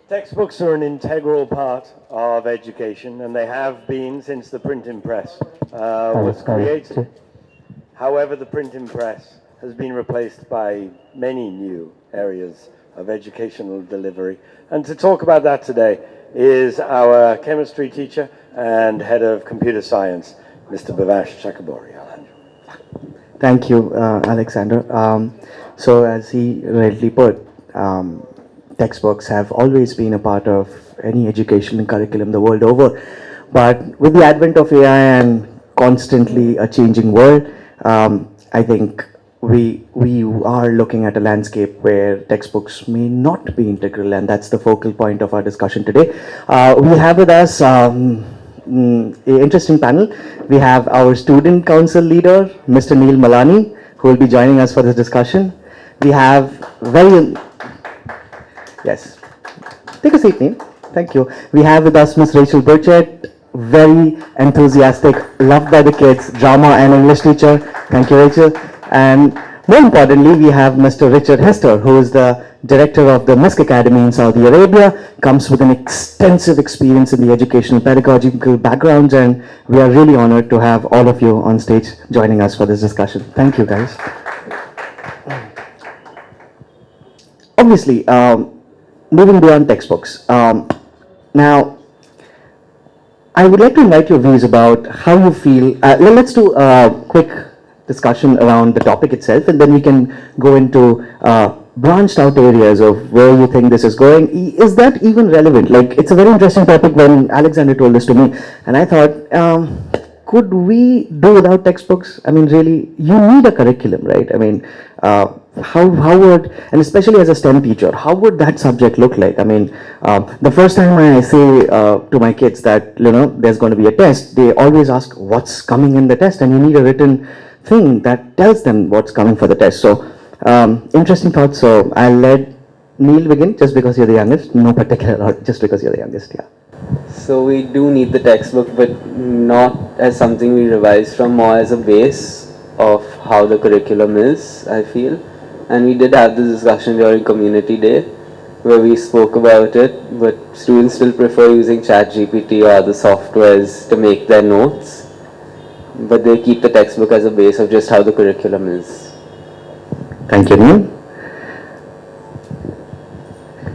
Textbooks are an integral part of education, and they have been since the printing press was created. However, the printing press has been replaced by many new areas of educational delivery. And to talk about that today is our chemistry teacher and head of computer science, Mr. Bivash Chakraborty. Thank you, Alexander. So as he rightly put, textbooks have always been a part of any educational curriculum the world over. But with the advent of AI and constantly a changing world, I think we are looking at a landscape where textbooks may not be integral, and that's the focal point of our discussion today. We have with us an interesting panel. We have our student council leader, Mr. Neil Malani, who will be joining us for this discussion. We have yes, take a seat, Neil. Thank you. We have with us Ms. Rachel Burchett, very enthusiastic, loved by the kids, drama and English teacher. Thank you, Rachel. And more importantly, we have Mr. Richard Hester, who is the director of the Misk Academy in Saudi Arabia, comes with an extensive experience in the educational pedagogical backgrounds, and we are really honored to have all of you on stage joining us for this discussion. Thank you, guys. Obviously, moving beyond textbooks. Now, I would like to invite your views about how you feel. Let's do a quick discussion around the topic itself, and then we can go into branched out areas of where you think this is going. Is that even relevant? Like, it's a very interesting topic when Alexander told this to me, and I thought, could we do without textbooks? I mean, really, you need a curriculum, right? I mean, how would, and especially as a STEM teacher, how would that subject look like? I mean, the first time I say to my kids that, there's going to be a test, they always ask what's coming in the test, and you need a written thing that tells them what's coming for the test. So, interesting thoughts. So I'll let Neil begin, just because you're the youngest, no particular order, just because you're the youngest, yeah. So we do need the textbook, but not as something we revise from, more as a base of how the curriculum is, I feel. And we did have this discussion during Community Day, where we spoke about it, but students still prefer using ChatGPT or other softwares to make their notes, but they keep the textbook as a base of just how the curriculum is. Thank you, Neil.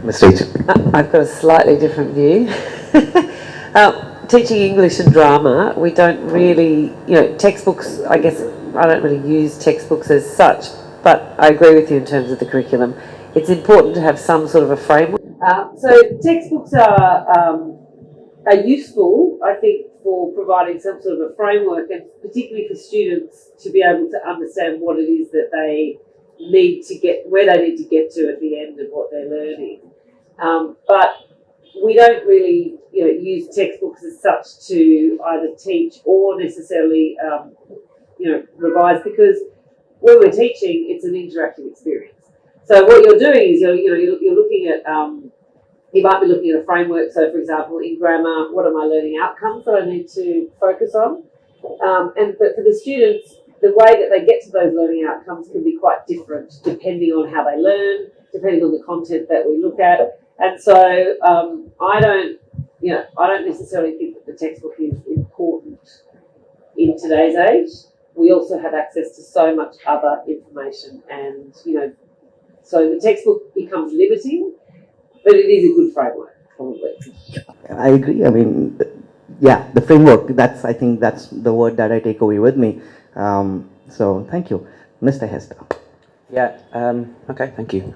Ms. Rachel. I've got a slightly different view. Teaching English and drama, we don't really, textbooks, I guess I don't really use textbooks as such, but I agree with you in terms of the curriculum. It's important to have some sort of a framework. So textbooks are useful, I think, for providing some sort of a framework, and particularly for students to be able to understand what it is that they need to get, where they need to get to at the end of what they're learning. But we don't really, use textbooks as such to either teach or necessarily, revise, because when we're teaching, it's an interactive experience. So what you're doing is you're looking at, you might be looking at a framework. So, for example, in grammar, what are my learning outcomes that I need to focus on? But for the students, the way that they get to those learning outcomes can be quite different depending on how they learn, depending on the content that we look at. And so I don't necessarily think that the textbook is important in today's age. We also have access to so much other information, and so the textbook becomes limiting, but it is a good framework, probably. I agree. I mean, yeah, the framework, I think that's the word that I take away with me. So thank you. Mr. Hester. Yeah, okay, thank you.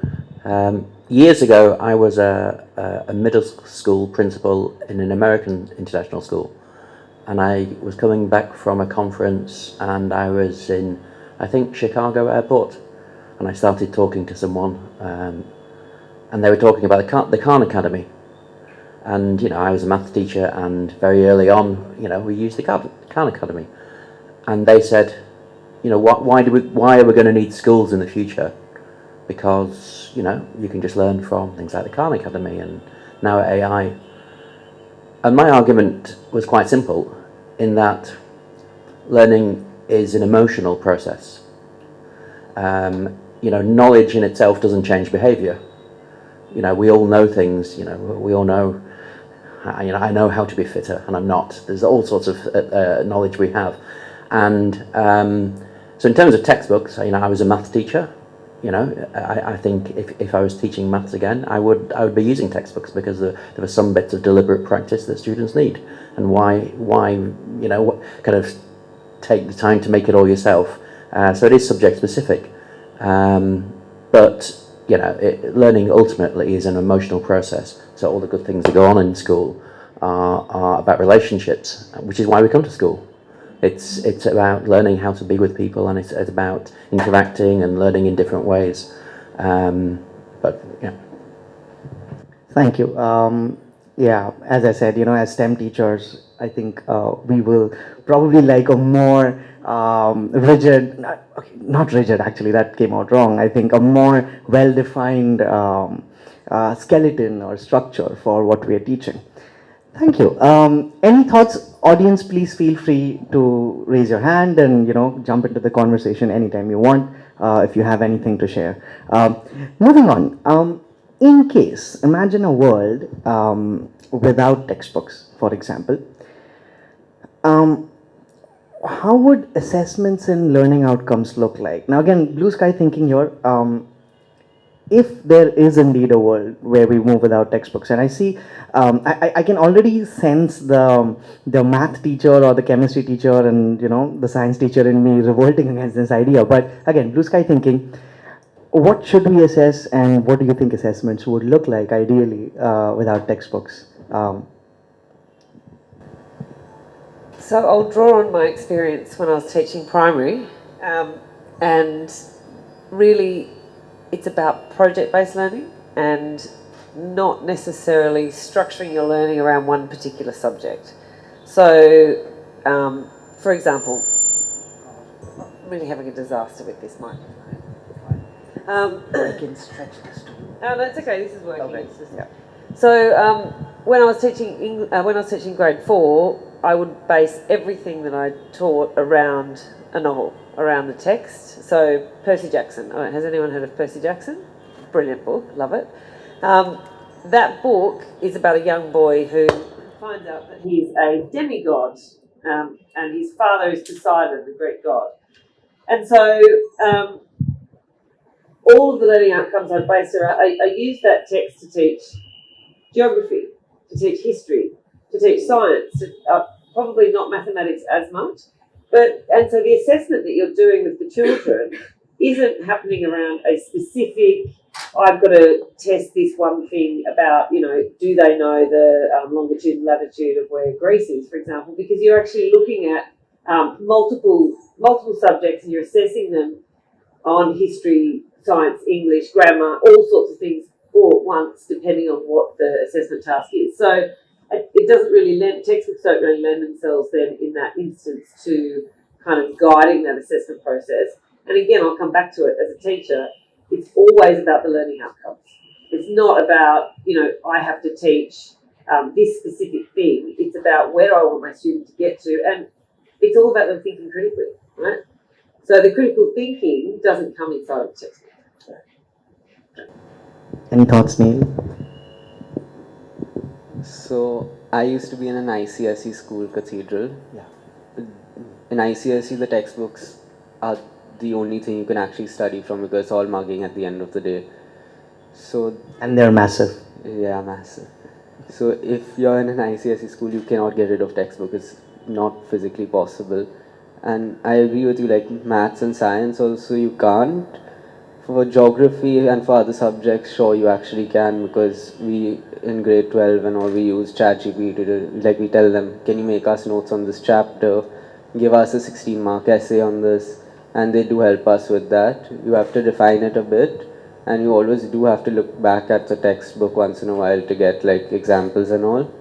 Years ago, I was a middle school principal in an American international school, and I was coming back from a conference, and I was in, I think, Chicago airport, and I started talking to someone, and they were talking about the Khan Academy. And, I was a maths teacher, and very early on, we used the Khan Academy. And they said, why are we going to need schools in the future? Because, you can just learn from things like the Khan Academy and now AI. And my argument was quite simple, in that learning is an emotional process. Knowledge in itself doesn't change behavior. you know, we all know things. You know, we all know. You know, I know how to be fitter, and I'm not. There's all sorts of knowledge we have, and so in terms of textbooks, you know, I was a maths teacher. You know, I think if I was teaching maths again, I would be using textbooks, because there were some bits of deliberate practice that students need, and why you know, kind of take the time to make it all yourself. So it is subject specific, but you know, learning ultimately is an emotional process. So all the good things that go on in school are about relationships, which is why we come to school. It's about learning how to be with people, and it's about interacting and learning in different ways. But yeah. Thank you. Yeah, as I said, you know, as STEM teachers, I think we will probably like a more rigid, not rigid actually, that came out wrong. I think a more well-defined skeleton or structure for what we are teaching. Thank you. Any thoughts, audience? Please feel free to raise your hand and, you know, jump into the conversation anytime you want, if you have anything to share. Moving on. In case, imagine a world without textbooks, for example. How would assessments and learning outcomes look like? Now, again, blue sky thinking here. If there is indeed a world where we move without textbooks, and I see, I can already sense the math teacher or the chemistry teacher and, you know, the science teacher in me revolting against this idea. But again, blue sky thinking, what should we assess, and what do you think assessments would look like ideally without textbooks? So I'll draw on my experience when I was teaching primary, and really it's about project-based learning and not necessarily structuring your learning around one particular subject. So, for example, I'm really having a disaster with this microphone. I can stretch this too. Oh, no, it's okay. This is working. Okay. It's just... Yeah. So when I was teaching grade 4, I would base everything that I taught around a novel, around the text. So Percy Jackson. Oh, has anyone heard of Percy Jackson? Brilliant book, love it. That book is about a young boy who finds out that he's a demigod, and his father is Poseidon, the Greek god. And so all of the learning outcomes I based around, I used that text to teach geography, to teach history, to teach science, probably not mathematics as much. And so the assessment that you're doing with the children isn't happening around a specific, I've got to test this one thing about, you know, do they know the longitude and latitude of where Greece is, for example, because you're actually looking at multiple subjects, and you're assessing them on history, science, English, grammar, all sorts of things all at once, depending on what the assessment task is. So it doesn't really textbooks don't really lend themselves then in that instance to kind of guiding that assessment process. And again, I'll come back to it as a teacher, it's always about the learning outcomes. It's not about, you know, I have to teach this specific thing. It's about where I want my student to get to, and it's all about them thinking critically, right? So the critical thinking doesn't come inside of the textbook. Any thoughts, Neil? So I used to be in an ICSE school, Cathedral. Yeah. In ICSE, the textbooks are the only thing you can actually study from, because it's all mugging at the end of the day. So, And they're massive. yeah, massive. So if you're in an ICSE school, you cannot get rid of textbook. It's not physically possible. And I agree with you, like maths and science also you can't. For geography and for other subjects, sure you actually can, because we in grade 12 and all, we use ChatGPT to, like, we tell them, can you make us notes on this chapter, give us a 16-mark essay on this, and they do help us with that. You have to define it a bit, and you always do have to look back at the textbook once in a while to get like examples and all,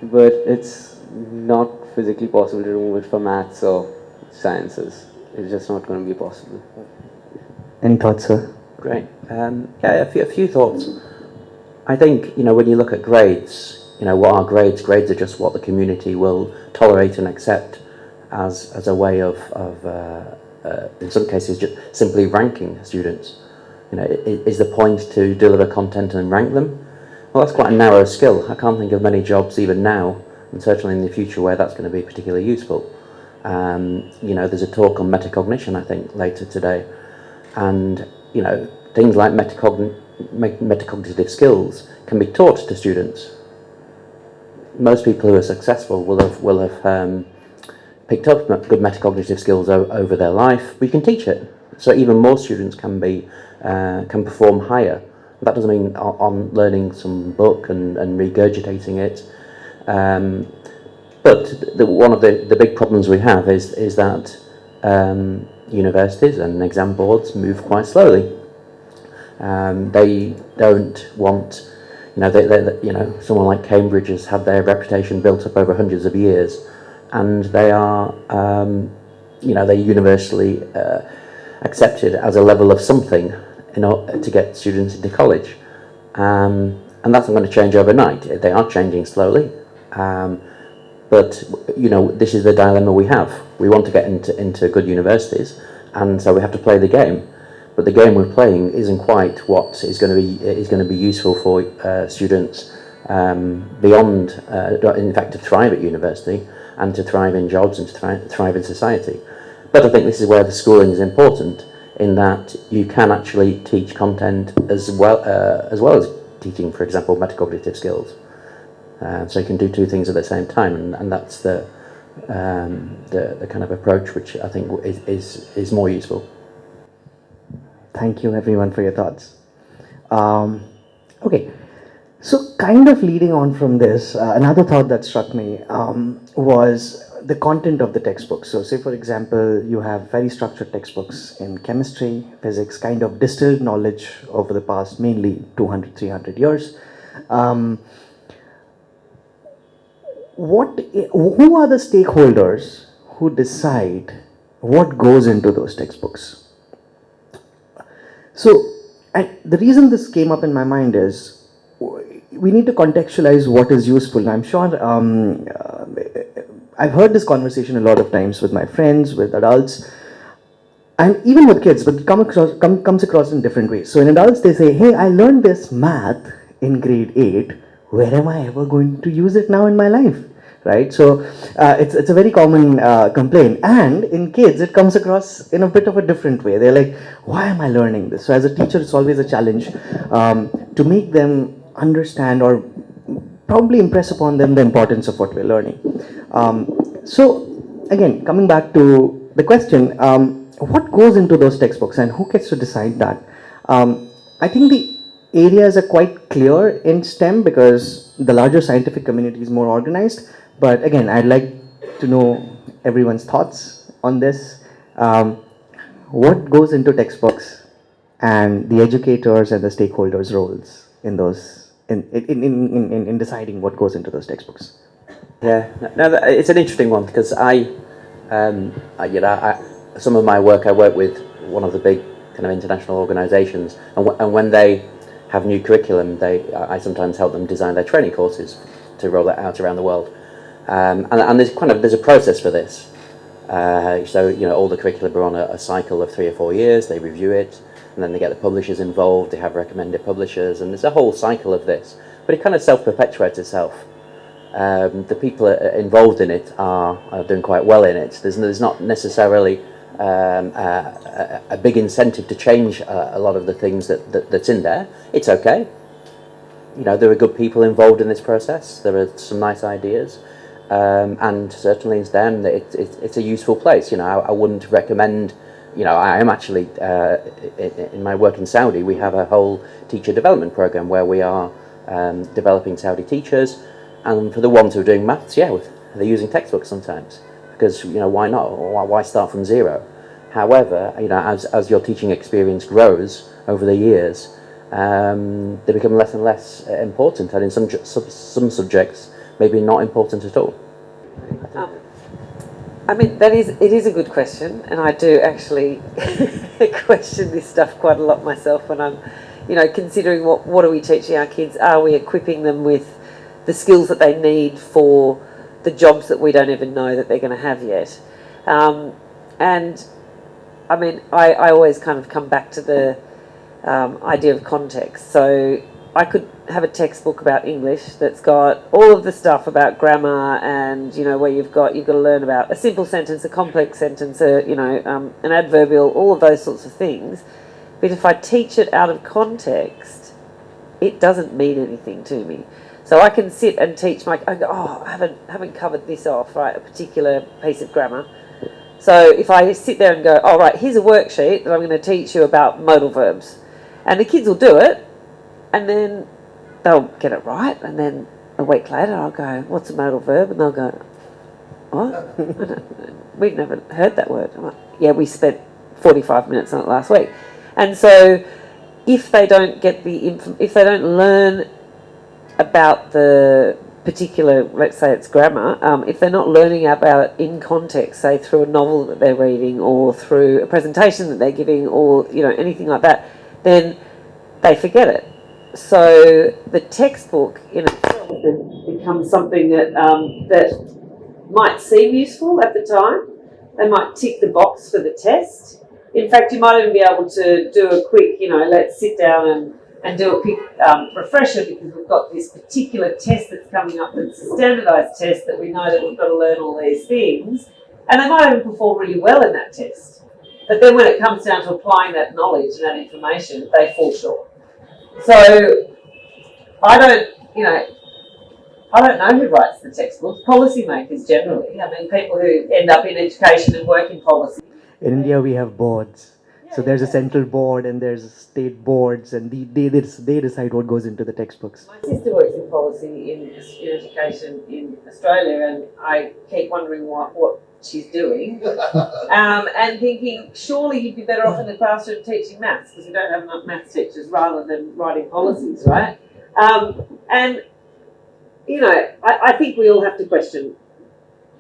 but it's not physically possible to remove it for maths or sciences. It's just not going to be possible. Any thoughts, sir? Great. Yeah, a few thoughts. I think, you know, when you look at grades, you know, what are grades? Grades are just what the community will tolerate and accept as a way of in some cases, just simply ranking students. Is the point to deliver content and rank them? Well, that's quite a narrow skill. I can't think of many jobs even now, and certainly in the future, where that's going to be particularly useful. There's a talk on metacognition, I think, later today, and things like metacognitive skills can be taught to students. Most people who are successful will have picked up good metacognitive skills over their life. We can teach it, so even more students can perform higher. That doesn't mean on learning some book and regurgitating it. But one of the big problems we have is that universities and exam boards move quite slowly. They don't want, someone like Cambridge has had their reputation built up over hundreds of years, and they are, they're universally accepted as a level of something to get students into college. And that's not going to change overnight. They are changing slowly. But this is the dilemma we have. We want to get into good universities, and so we have to play the game. But the game we're playing isn't quite what is going to be useful for students beyond, in fact, to thrive at university and to thrive in jobs and to thrive in society. But I think this is where the schooling is important, in that you can actually teach content as well as teaching, for example, metacognitive skills. So you can do two things at the same time, and that's the kind of approach which I think is more useful. Thank you, everyone, for your thoughts. Okay, so kind of leading on from this, another thought that struck me was the content of the textbooks. So say, for example, you have very structured textbooks in chemistry, physics, kind of distilled knowledge over the past mainly 200, 300 years. Who are the stakeholders who decide what goes into those textbooks? So, the reason this came up in my mind is we need to contextualize what is useful. I'm sure I've heard this conversation a lot of times with my friends, with adults, and even with kids, but it comes across in different ways. So in adults, they say, hey, I learned this math in grade 8. Where am I ever going to use it now in my life? Right? So it's a very common complaint. And in kids, it comes across in a bit of a different way. They're like, why am I learning this? So as a teacher, it's always a challenge to make them understand or probably impress upon them the importance of what we're learning. So again, coming back to the question, what goes into those textbooks and who gets to decide that? I think the areas are quite clear in STEM because the larger scientific community is more organized. But again, I'd like to know everyone's thoughts on this. What goes into textbooks and the educators and the stakeholders' roles in those in deciding what goes into those textbooks? Yeah, no, it's an interesting one because some of my work, I work with one of the big kind of international organisations, and when they have new curriculum, I sometimes help them design their training courses to roll that out around the world. And there's a process for this. So all the curriculum are on a cycle of 3 or 4 years. They review it, and then they get the publishers involved. They have recommended publishers, and there's a whole cycle of this. But it kind of self-perpetuates itself. The people involved in it are doing quite well in it. There's not necessarily a big incentive to change a lot of the things that's in there. It's okay. There are good people involved in this process. There are some nice ideas, and certainly in STEM, it's a useful place. I wouldn't recommend. I am actually in my work in Saudi. We have a whole teacher development program where we are developing Saudi teachers, and for the ones who are doing maths, they're using textbooks sometimes because why not? Why start from zero? However, as your teaching experience grows over the years, they become less and less important, and in some subjects, maybe not important at all. It is a good question, and I do actually question this stuff quite a lot myself when I'm, considering what are we teaching our kids? Are we equipping them with the skills that they need for the jobs that we don't even know that they're going to have yet? I always kind of come back to idea of context. So I could have a textbook about English that's got all of the stuff about grammar and, you know, where you've got to learn about a simple sentence, a complex sentence, an adverbial, all of those sorts of things. But if I teach it out of context, it doesn't mean anything to me. So I can sit and teach I go, oh, I haven't covered this off, right, a particular piece of grammar. So if I sit there and go, oh, right, here's a worksheet that I'm going to teach you about modal verbs. And the kids will do it, and then they'll get it right, and then a week later I'll go, what's a modal verb? And they'll go, what? We've never heard that word. I'm like, yeah, we spent 45 minutes on it last week. And so if they don't get if they don't learn about the particular, let's say it's grammar, if they're not learning about it in context, say through a novel that they're reading or through a presentation that they're giving or, you know, anything like that, then they forget it. So the textbook in itself becomes something that that might seem useful at the time. They might tick the box for the test. In fact, you might even be able to do a quick, you know, let's sit down and do a quick refresher, because we've got this particular test that's coming up that's a standardised test that we know that we've got to learn all these things. And they might even perform really well in that test. But then when it comes down to applying that knowledge and that information, they fall short. So I don't know who writes the textbooks. Policymakers generally. I mean, people who end up in education and work in policy. In India, we have boards. So there's a central board and there's state boards, and they decide what goes into the textbooks. My sister works in policy in education in Australia, and I keep wondering what she's doing, and thinking surely you'd be better off in the classroom teaching maths, because we don't have enough maths teachers, rather than writing policies, right? And you know, I think we all have to question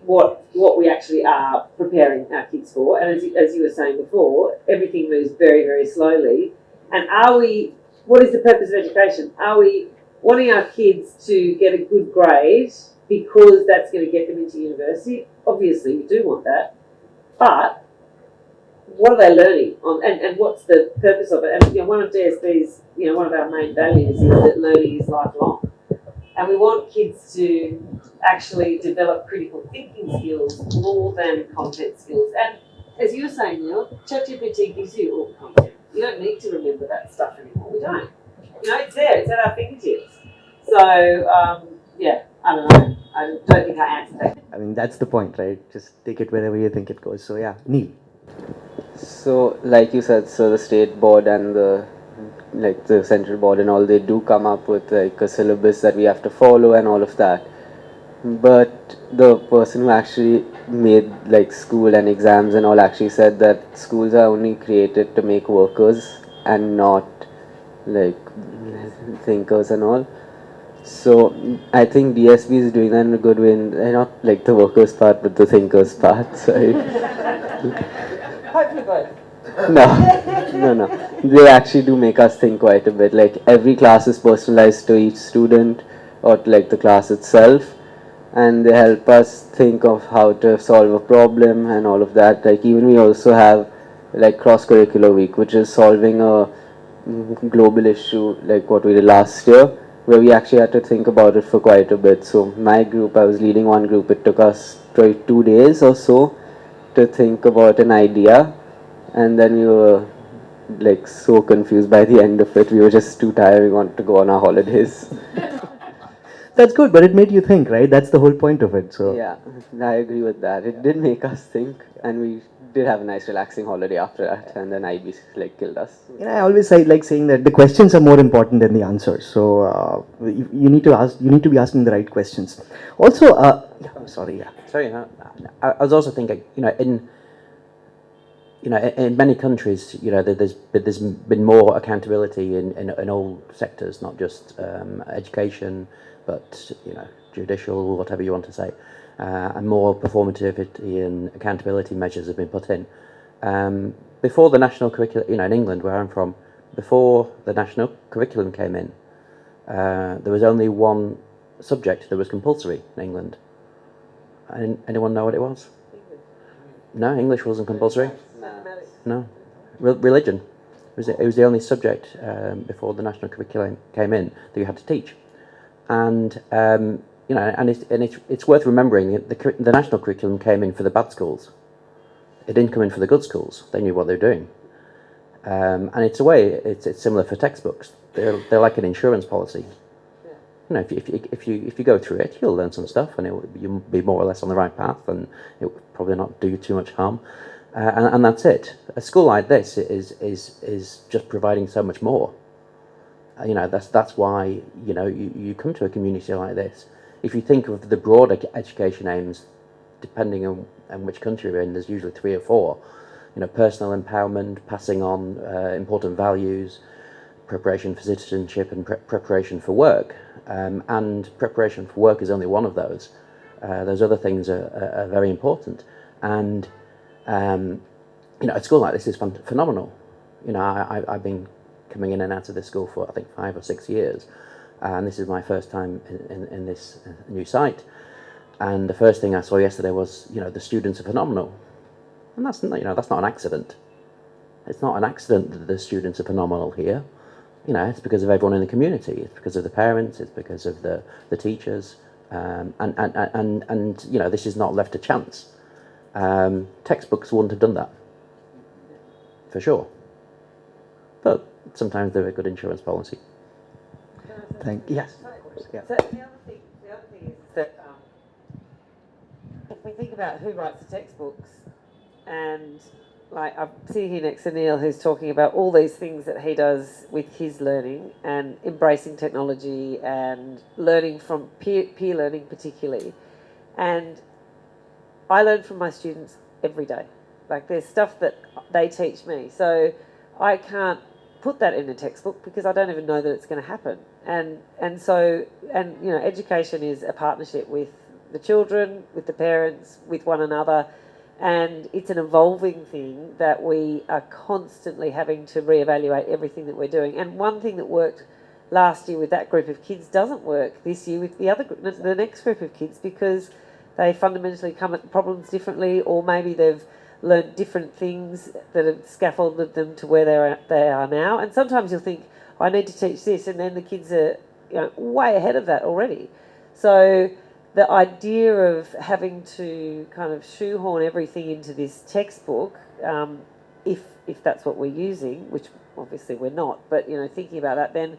what we actually are preparing our kids for. And as you were saying before, everything moves very, very slowly. And what is the purpose of education? Are we wanting our kids to get a good grade because that's going to get them into university? Obviously, we do want that. But what are they learning on, and what's the purpose of it? And, you know, one of DSB's, you know, one of our main values is that learning is lifelong. And we want kids to actually develop critical thinking skills more than content skills. And as you were saying, Neil, ChatGPT gives you all the content. You don't need to remember that stuff anymore. We don't. You know, it's there. It's at our fingertips. So, yeah, I don't know. I don't think I answered that. I mean, that's the point, right? Just take it wherever you think it goes. So yeah, Neil. So, like you said, so the state board and the central board and all, they do come up with like a syllabus that we have to follow and all of that. But the person who actually made like school and exams and all actually said that schools are only created to make workers and not like thinkers and all. So I think DSB is doing that in a good way, not like the workers part but the thinkers part. Sorry. Hopefully both. No. They actually do make us think quite a bit. Like every class is personalized to each student or to like the class itself, and they help us think of how to solve a problem and all of that. Like even we also have like cross-curricular week, which is solving a global issue like what we did last year, where we actually had to think about it for quite a bit. So my group, I was leading one group, it took us probably 2 days or so to think about an idea, and then we were like so confused by the end of it. We were just too tired, we wanted to go on our holidays. That's good, but it made you think, right? That's the whole point of it. So Yeah, I agree with that. It did make us think, and we did have a nice relaxing holiday after that, and then IB like killed us. you know, I always like saying that the questions are more important than the answers. So you need to be asking the right questions. Also, I'm sorry, yeah. Sorry, I was also thinking, in many countries, there's been more accountability in all sectors, not just education, but judicial, whatever you want to say, and more performativity and accountability measures have been put in. Before the national curriculum, in England, where I'm from, before the national curriculum came in, there was only one subject that was compulsory in England. Anyone know what it was? No, English wasn't compulsory. No, religion. It was the only subject before the national curriculum came in that you had to teach, and you know, and it's worth remembering that the national curriculum came in for the bad schools. It didn't come in for the good schools. They knew what they were doing, and it's a way. It's similar for textbooks. They're like an insurance policy. You know, if you go through it, you'll learn some stuff, and you'll be more or less on the right path, and it will probably not do you too much harm. And that's it. A school like this is just providing so much more. You know, that's why, you know, you come to a community like this. If you think of the broader education aims, depending on which country you're in, there's usually 3 or 4. You know, personal empowerment, passing on important values, preparation for citizenship, and preparation for work. And preparation for work is only one of those. Those other things are very important. And you know, a school like this is phenomenal. You know, I've been coming in and out of this school for, I think, 5 or 6 years, and this is my first time in this new site. And the first thing I saw yesterday was, you know, the students are phenomenal, and that's, you know, that's not an accident. It's not an accident that the students are phenomenal here. You know, it's because of everyone in the community. It's because of the parents. It's because of the teachers, and you know, this is not left to chance. Textbooks wouldn't have done that, for sure. But sometimes they're a good insurance policy. Yes. Yeah. So the other thing is that if we think about who writes the textbooks, and like I'm sitting here next to Neil, who's talking about all these things that he does with his learning and embracing technology and learning from peer learning particularly, and I learn from my students every day. Like, there's stuff that they teach me, so I can't put that in a textbook because I don't even know that it's going to happen. And so you know, education is a partnership with the children, with the parents, with one another, and it's an evolving thing that we are constantly having to reevaluate everything that we're doing. And one thing that worked last year with that group of kids doesn't work this year with the next group of kids, because they fundamentally come at problems differently, or maybe they've learned different things that have scaffolded them to where they are now. And sometimes you'll think, I need to teach this, and then the kids are, you know, way ahead of that already. So the idea of having to kind of shoehorn everything into this textbook, if that's what we're using, which obviously we're not, but, you know, thinking about that, then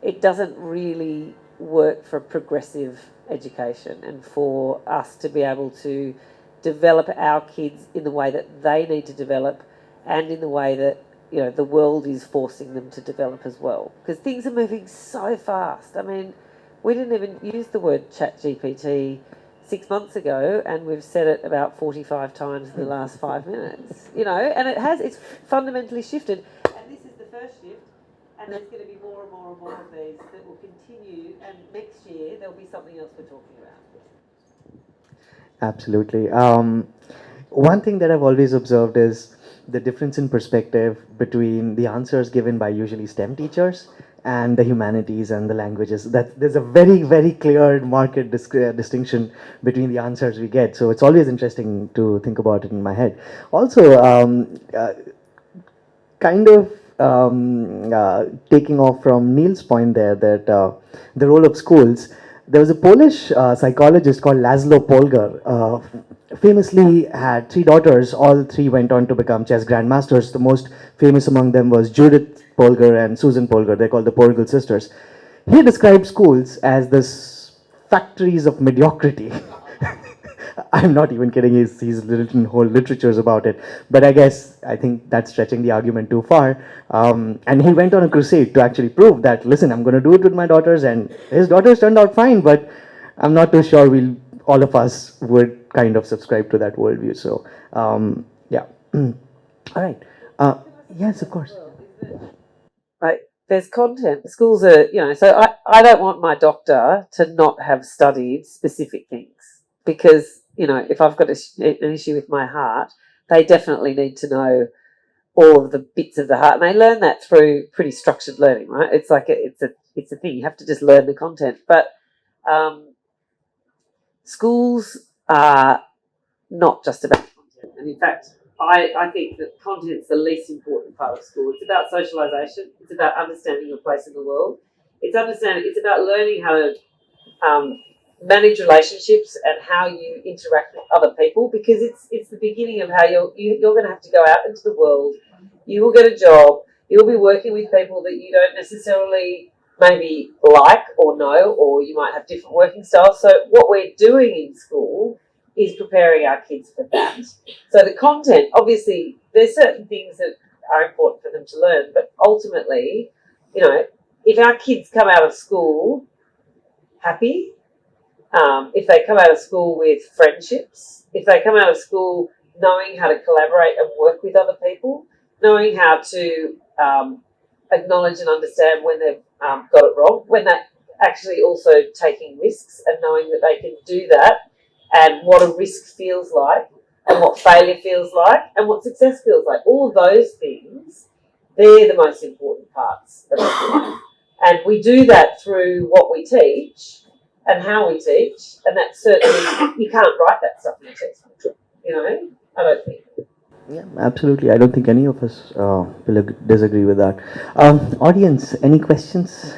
it doesn't really work for progressive education and for us to be able to develop our kids in the way that they need to develop, and in the way that, you know, the world is forcing them to develop as well. Because things are moving so fast. I mean, we didn't even use the word ChatGPT 6 months ago, and we've said it about 45 times in the last 5 minutes. You know, and it's fundamentally shifted. And this is the first shift, and there's going to be more and more and more of these that will continue, and next year there'll be something else we're talking about. Absolutely. One thing that I've always observed is the difference in perspective between the answers given by usually STEM teachers and the humanities and the languages. That there's a very, very clear marked distinction between the answers we get. So it's always interesting to think about it in my head. Also, kind of taking off from Neil's point there, that the role of schools. There was a Polish psychologist called Laszlo Polgar. Famously had 3 daughters. All 3 went on to become chess grandmasters. The most famous among them was Judith Polgar and Susan Polgar. They're called the Polgar sisters. He described schools as this factories of mediocrity. I'm not even kidding. He's written whole literatures about it. But I think that's stretching the argument too far. And he went on a crusade to actually prove that, listen, I'm going to do it with my daughters. And his daughters turned out fine, but I'm not too sure all of us would kind of subscribe to that worldview. So, yeah. All right. Yes, of course. Like, there's content. Schools are, you know, so I don't want my doctor to not have studied specific things, because, you know, if I've got an issue with my heart, they definitely need to know all of the bits of the heart, and they learn that through pretty structured learning, right? It's like it's a thing. You have to just learn the content. But schools are not just about content, and in fact, I think that content's the least important part of school. It's about socialisation. It's about understanding your place in the world. It's about learning how to manage relationships and how you interact with other people, because it's the beginning of how you're going to have to go out into the world. You will get a job. You'll be working with people that you don't necessarily maybe like or know, or you might have different working styles. So what we're doing in school is preparing our kids for that. So the content, obviously, there's certain things that are important for them to learn, but ultimately, you know, if our kids come out of school happy, if they come out of school with friendships, if they come out of school knowing how to collaborate and work with other people, knowing how to acknowledge and understand when they've got it wrong, when they're actually also taking risks and knowing that they can do that, and what a risk feels like, and what failure feels like, and what success feels like. All of those things, they're the most important parts of life. And we do that through what we teach and how we teach, and that's certainly, you can't write that stuff in a textbook, you know, I don't think. Yeah, absolutely. I don't think any of us will disagree with that. Audience, any questions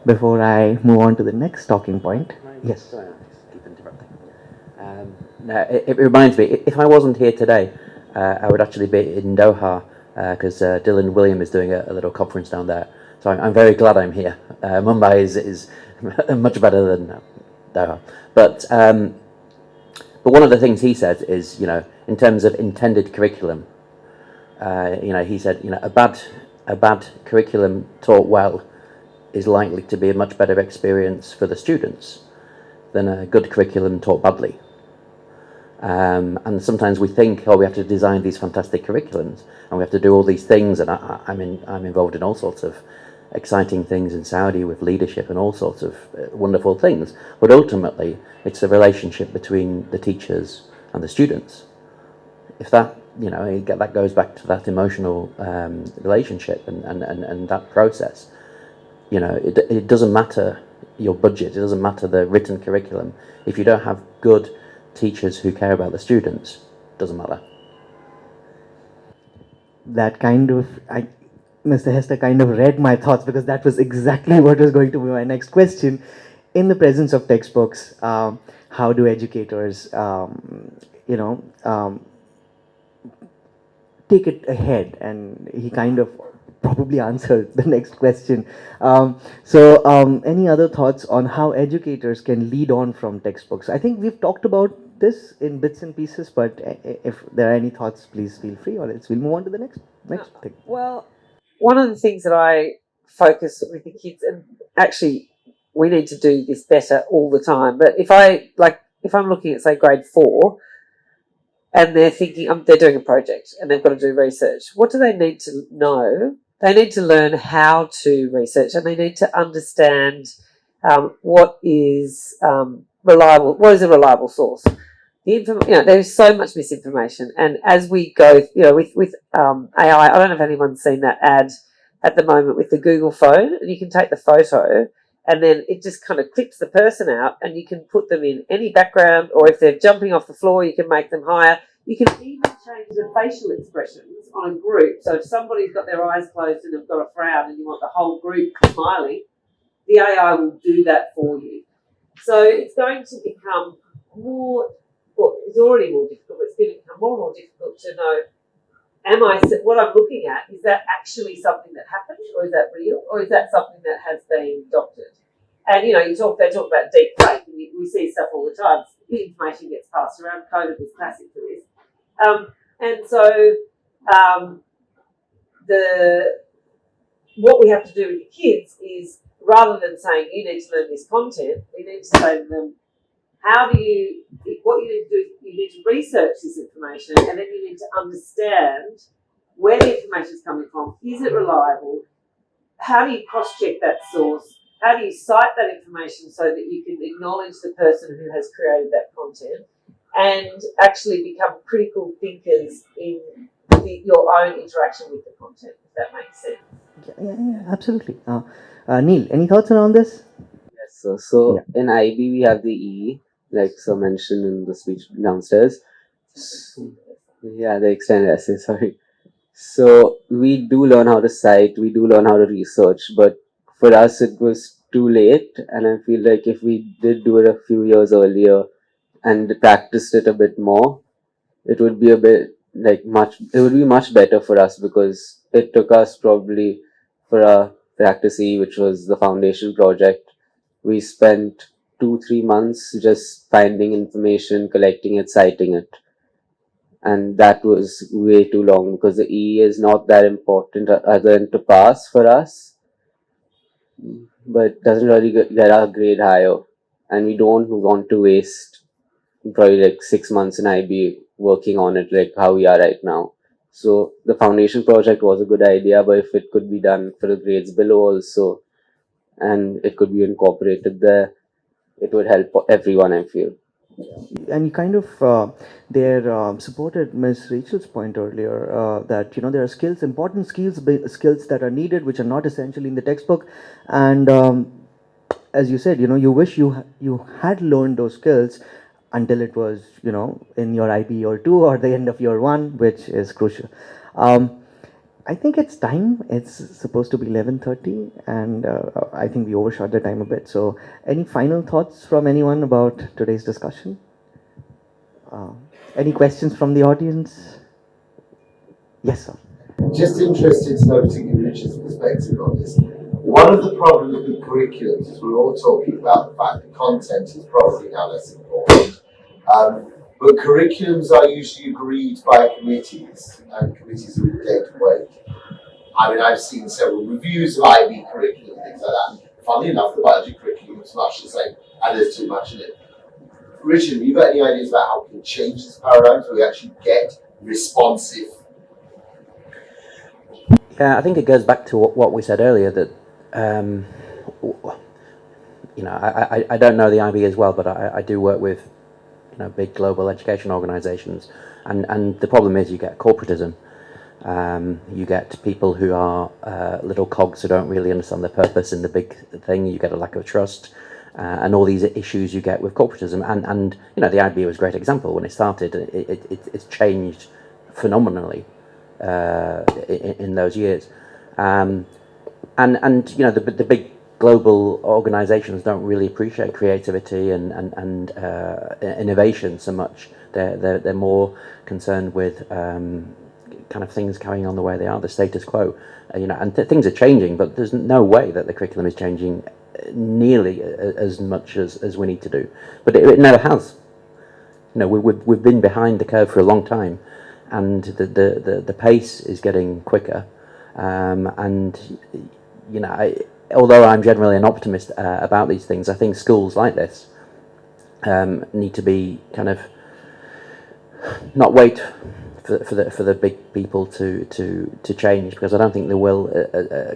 before I move on to the next talking point? Yes. Sorry, I keep interrupting. No, it reminds me, if I wasn't here today, I would actually be in Doha, because Dylan William is doing a little conference down there. So I'm very glad I'm here. Mumbai is much better than Doha. But one of the things he said is, you know, in terms of intended curriculum, you know, he said, you know, a bad curriculum taught well is likely to be a much better experience for the students than a good curriculum taught badly. And sometimes we think, oh, we have to design these fantastic curriculums and we have to do all these things. And I'm involved in all sorts of exciting things in Saudi with leadership and all sorts of wonderful things. But ultimately, it's the relationship between the teachers and the students. If that, you know, that goes back to that emotional relationship and that process, you know, it doesn't matter your budget, it doesn't matter the written curriculum. If you don't have good teachers who care about the students, it doesn't matter. That kind of, Mr. Hester kind of read my thoughts, because that was exactly what was going to be my next question. In the presence of textbooks, how do educators, you know, take it ahead? And he kind of probably answered the next question. Any other thoughts on how educators can lead on from textbooks? I think we've talked about this in bits and pieces, but if there are any thoughts, please feel free, or else we'll move on to the next thing. Well, one of the things that I focus with the kids, and actually we need to do this better all the time, but if I'm looking at, say, grade 4, and they're thinking, they're doing a project and they've got to do research, what do they need to know? They need to learn how to research, and they need to understand what is reliable. What is a reliable source? There's so much misinformation, and as we go, with AI, I don't know if anyone's seen that ad at the moment with the Google phone, and you can take the photo, and then it just kind of clips the person out, and you can put them in any background, or if they're jumping off the floor, you can make them higher. You can even change the facial expressions on a group. So if somebody's got their eyes closed and they've got a frown and you want the whole group smiling, the AI will do that for you. So it's going to become it's already more difficult, but it's going to become more and more difficult to know, what I'm looking at, is that actually something that happened, or is that real, or is that something that has been doctored? And, they talk about deep fake, and we see stuff all the time. The information gets passed around. COVID was classic for this. What we have to do with the kids is, rather than saying, you need to learn this content, we need to say to them, what you need to do, you need to research this information, and then you need to understand where the information is coming from. Is it reliable? How do you cross-check that source? How do you cite that information so that you can acknowledge the person who has created that content and actually become critical thinkers in your own interaction with the content, if that makes sense? Yeah, absolutely. Neil, any thoughts around this? Yes, so in IB we have the E, like Sir mentioned in the speech downstairs. Yeah, the extended essay, sorry. So we do learn how to cite, we do learn how to research, but for us it was too late, and I feel like if we did do it a few years earlier and practiced it a bit more, it would be a bit like it would be much better for us, because it took us probably for our practice E, which was the foundation project, we spent 2-3 months just finding information, collecting it, citing it, and that was way too long because the E is not that important other than to pass for us, but doesn't really get our grade higher, and we don't want to waste probably like 6 months in IB working on it like how we are right now. So the foundation project was a good idea, but if it could be done for the grades below also, and it could be incorporated there, it would help everyone, I feel. And you kind of there supported Ms. Rachel's point earlier that there are skills, important skills that are needed, which are not essentially in the textbook, and as you said, you wish you had learned those skills until it was in your IB year 2 or the end of year 1, which is crucial. Um, I think it's time. It's supposed to be 11:30, and I think we overshot the time a bit. So, any final thoughts from anyone about today's discussion? Uh, any questions from the audience? Yes, sir. Just interested to know, particularly Richard's perspective on this. One of the problems with curriculums is we're all talking about the fact that content is probably now less important. But curriculums are usually agreed by committees, and committees are data weight. I mean, I've seen several reviews of IB curriculum and things like that. Funnily enough, the biology curriculum is much the same, and there's too much in it. Richard, have you got any ideas about how we can change this paradigm so we actually get responsive? Yeah, I think it goes back to what we said earlier, that I don't know the IB as well, but I do work with big global education organisations, and the problem is you get corporatism. You get people who are little cogs who don't really understand the purpose in the big thing. You get a lack of trust, and all these issues you get with corporatism. And the IB was a great example when it started. It's changed phenomenally in those years, and the big global organisations don't really appreciate creativity and innovation so much. They're more concerned with kind of things carrying on the way they are, the status quo, and things are changing, but there's no way that the curriculum is changing nearly as much as we need to do. But it never has. We've been behind the curve for a long time, and the pace is getting quicker. Although I'm generally an optimist about these things, I think schools like this need to be kind of not wait for the big people to change, because I don't think they will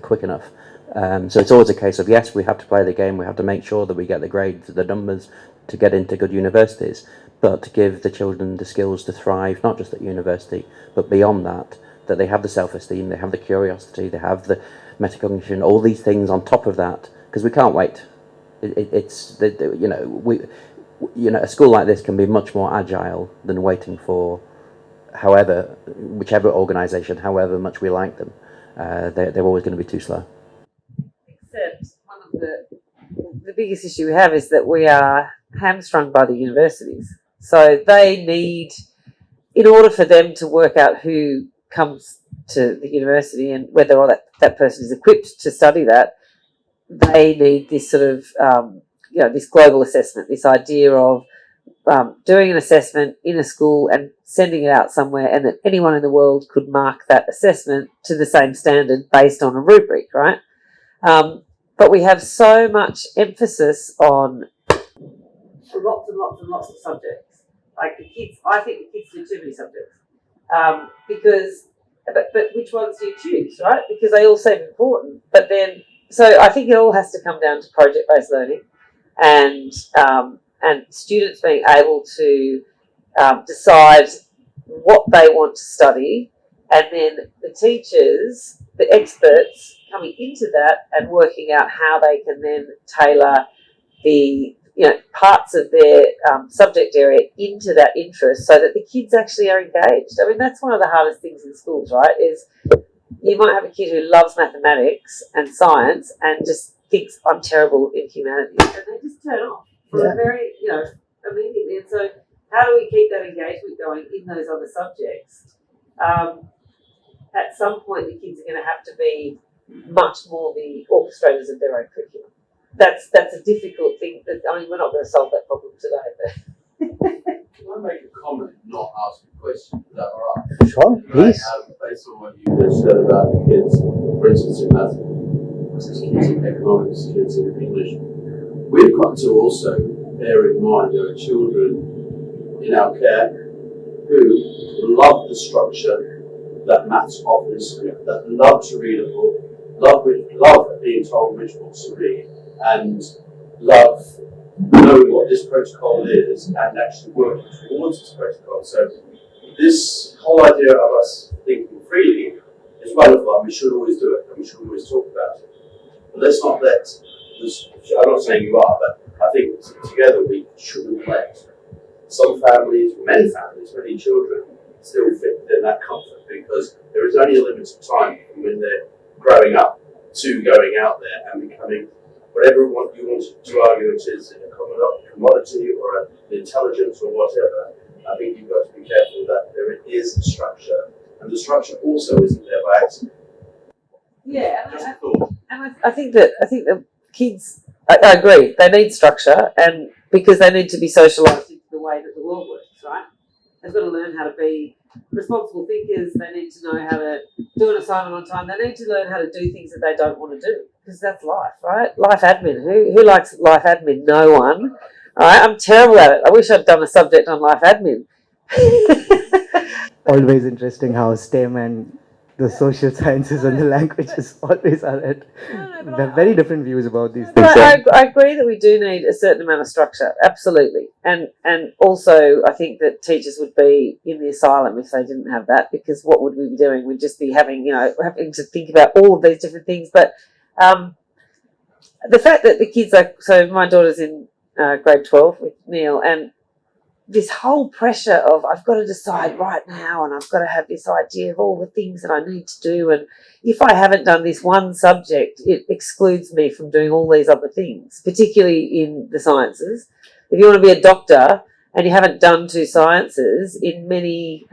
quick enough. So it's always a case of, yes, we have to play the game, we have to make sure that we get the grades, the numbers to get into good universities, but to give the children the skills to thrive, not just at university, but beyond that, that they have the self-esteem, they have the curiosity, they have the metacognition, all these things on top of that, because we can't wait. A school like this can be much more agile than waiting for whichever organisation, however much we like them. They're always going to be too slow. Except one of the biggest issue we have is that we are hamstrung by the universities. So they need, in order for them to work out who comes to the university and whether or that person is equipped to study that, they need this sort of, this global assessment, this idea of doing an assessment in a school and sending it out somewhere, and that anyone in the world could mark that assessment to the same standard based on a rubric, right? But we have so much emphasis on lots and lots and lots of subjects. Like the kids, I think the kids do too many subjects. But which ones do you choose, right? Because they all seem important. But then, so I think it all has to come down to project-based learning, and students being able to decide what they want to study, and then the teachers, the experts, coming into that and working out how they can then tailor the parts of their subject area into that interest so that the kids actually are engaged. I mean, that's one of the hardest things in schools, right, is you might have a kid who loves mathematics and science and just thinks I'm terrible in humanities, and they just turn off for a very, immediately. And so how do we keep that engagement going in those other subjects? At some point, the kids are going to have to be much more the orchestrators of their own curriculum. That's a difficult thing. We're not going to solve that problem today. But Can I make a comment, not ask a question? Is that all right? Sure, please. Based on what you just said about the kids, for instance, in mathematics, kids in economics, kids in English, we've got to also bear in mind there are children in our care who love the structure that maths offers, that love to read a book, love being told which books to read, and love knowing what this protocol is and actually working towards this protocol. So this whole idea of us thinking freely is wonderful, and we should always do it, and we should always talk about it. But let's not let this, I'm not saying you are, but I think together we shouldn't let some families, many children still fit within that comfort, because there is only a limited time from when they're growing up to going out there and becoming whatever you want to argue it is, a commodity or an intelligence or whatever. I think you've got to be careful that there is a structure, and the structure also isn't there by accident. yeah, Just a thought. and I think the kids, I agree, they need structure, and because they need to be socialised into the way that the world works, right? They've got to learn how to be responsible thinkers. They need to know how to do an assignment on time. They need to learn how to do things that they don't want to do, because that's life, right? Life admin. Who likes life admin? No one. All right, I'm terrible at it. I wish I'd done a subject on life admin. Always interesting how STEM and the social sciences and the languages always are at very different views about these things. But I agree that we do need a certain amount of structure, absolutely. And also I think that teachers would be in the asylum if they didn't have that, because what would we be doing? We'd just be having to think about all of these different things. But the fact that the kids so my daughter's in grade 12 with Neil, and this whole pressure of I've got to decide right now, and I've got to have this idea of all the things that I need to do, and if I haven't done this one subject, it excludes me from doing all these other things, particularly in the sciences. If you want to be a doctor and you haven't done 2 sciences in many,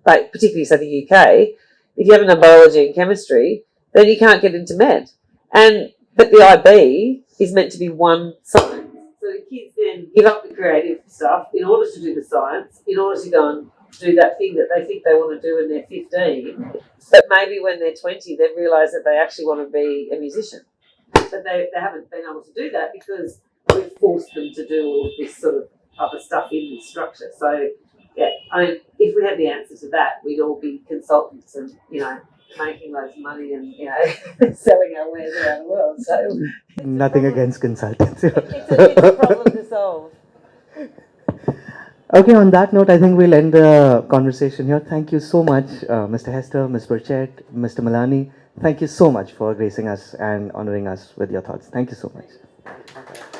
particularly say the UK, if you haven't done biology and chemistry, then you can't get into med. But the IB is meant to be one science. So the kids then give up the creative stuff in order to do the science, in order to go and do that thing that they think they want to do when they're 15. But maybe when they're 20, they've realised that they actually want to be a musician. But they haven't been able to do that because we've forced them to do all of this sort of other stuff in the structure. So, yeah, I mean, if we had the answer to that, we'd all be consultants and, making loads of money and, selling our wares around the world. So Nothing against consultants. it's a problem to solve. Okay, on that note, I think we'll end the conversation here. Thank you so much, Mr. Hester, Ms. Burchett, Mr. Malani. Thank you so much for gracing us and honoring us with your thoughts. Thank you so much.